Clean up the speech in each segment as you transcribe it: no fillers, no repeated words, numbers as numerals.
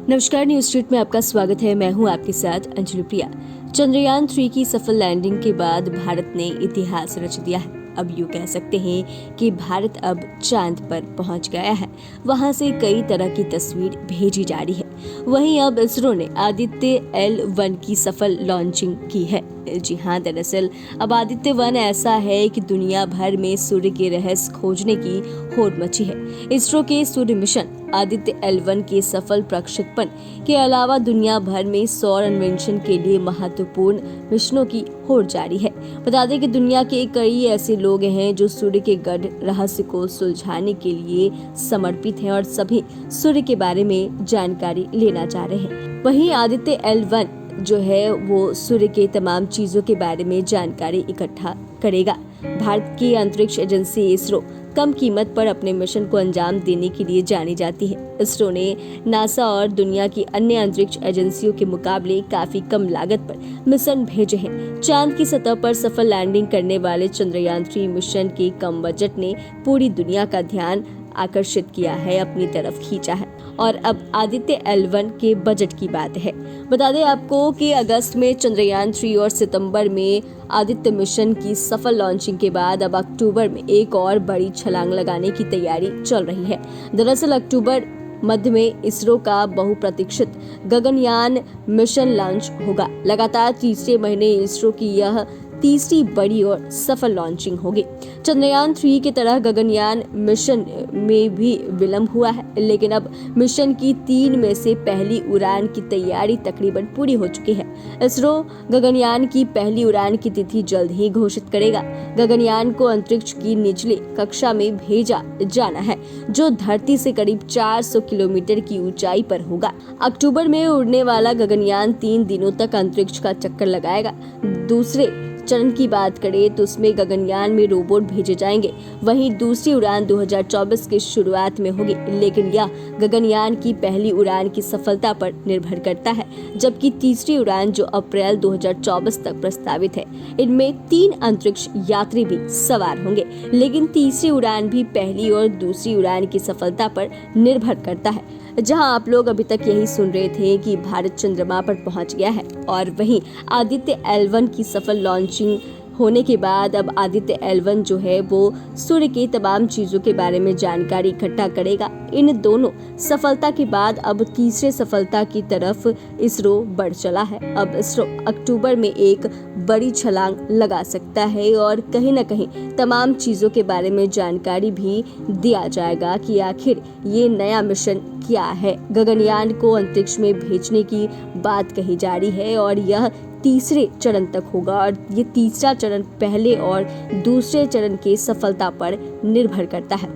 नमस्कार, news street में आपका स्वागत है। मैं हूं आपके साथ अंजलि प्रिया। चंद्रयान 3 की सफल लैंडिंग के बाद भारत ने इतिहास रच दिया है। अब यूं कह सकते हैं कि भारत अब चांद पर पहुंच गया है। वहां से कई तरह की तस्वीर भेजी जा रही है। वहीं अब इसरो ने आदित्य L1 की सफल लॉन्चिंग की है। जी हाँ, दरअसल अब आदित्य 1 ऐसा है कि दुनिया भर में सूर्य के रहस्य खोजने की होड़ मची है। इसरो के सूर्य मिशन आदित्य L1 के सफल प्रक्षेपण के अलावा दुनिया भर में सौर अन्वेषण के लिए महत्वपूर्ण मिशनों की होड़ जारी है। बता दें कि दुनिया के कई ऐसे लोग हैं जो सूर्य के गढ़ रहस्य को सुलझाने के लिए समर्पित हैं और सभी सूर्य के बारे में जानकारी लेना चाह रहे हैं। वहीं आदित्य L1 जो है वो सूर्य के तमाम चीजों के बारे में जानकारी इकट्ठा करेगा। भारत की अंतरिक्ष एजेंसी इसरो कम कीमत पर अपने मिशन को अंजाम देने के लिए जानी जाती है। इसरो ने नासा और दुनिया की अन्य अंतरिक्ष एजेंसियों के मुकाबले काफी कम लागत पर मिशन भेजे हैं। चांद की सतह पर सफल लैंडिंग करने वाले चंद्रयान 3 मिशन के कम बजट ने पूरी दुनिया का ध्यान आकर्षित किया है, अपनी तरफ खींचा है। और अब आदित्य L1 के बजट की बात है। बता दें आपको कि अगस्त में चंद्रयान 3 और सितंबर में आदित्य मिशन की सफल लॉन्चिंग के बाद अब अक्टूबर में एक और बड़ी छलांग लगाने की तैयारी चल रही है। दरअसल अक्टूबर मध्य में इसरो का बहुप्रतीक्षित गगनयान मिशन लॉन्च होगा। लगातार तीसरे महीने इसरो की यह तीसरी बड़ी और सफल लॉन्चिंग होगी। चंद्रयान 3 की तरह गगनयान मिशन में भी विलंब हुआ है, लेकिन अब मिशन की 3 में से पहली उड़ान की तैयारी तकरीबन पूरी हो चुकी है। इसरो गगनयान की पहली उड़ान की तिथि जल्द ही घोषित करेगा। गगनयान को अंतरिक्ष की निचली कक्षा में भेजा जाना है, जो धरती से करीब 400 किलोमीटर की ऊंचाई पर होगा। अक्टूबर में उड़ने वाला गगनयान 3 दिनों तक अंतरिक्ष का चक्कर लगाएगा। दूसरे चरण की बात करें तो उसमें गगनयान में रोबोट भेजे जाएंगे। वहीं दूसरी उड़ान 2024 की शुरुआत में होगी, लेकिन यह गगनयान की पहली उड़ान की सफलता पर निर्भर करता है, जबकि तीसरी उड़ान जो अप्रैल 2024 तक प्रस्तावित है, इनमें 3 अंतरिक्ष यात्री भी सवार होंगे। लेकिन तीसरी उड़ान भी पहली और दूसरी उड़ान की सफलता पर निर्भर करता है। जहां आप लोग अभी तक यही सुन रहे थे कि भारत चंद्रमा पर पहुंच गया है, और वहीं आदित्य L1 की सफल लॉन्चिंग होने के बाद अब आदित्य L1 जो है वो सूर्य की तमाम चीजों के बारे में जानकारी इकट्ठा करेगा। इन दोनों सफलता के बाद अब तीसरे सफलता की तरफ इसरो बढ़ चला है। अब इसरो अक्टूबर में एक बड़ी छलांग लगा सकता है और कहीं न कहीं तमाम चीजों के बारे में जानकारी भी दिया जाएगा कि आखिर ये नया मिशन क्या है। गगनयान को अंतरिक्ष में भेजने की बात कही जा रही है और यह तीसरे चरण तक होगा, और ये तीसरा चरण पहले और दूसरे चरण की सफलता पर निर्भर करता है।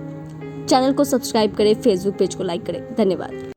चैनल को सब्सक्राइब करें, फेसबुक पेज को लाइक करें। धन्यवाद।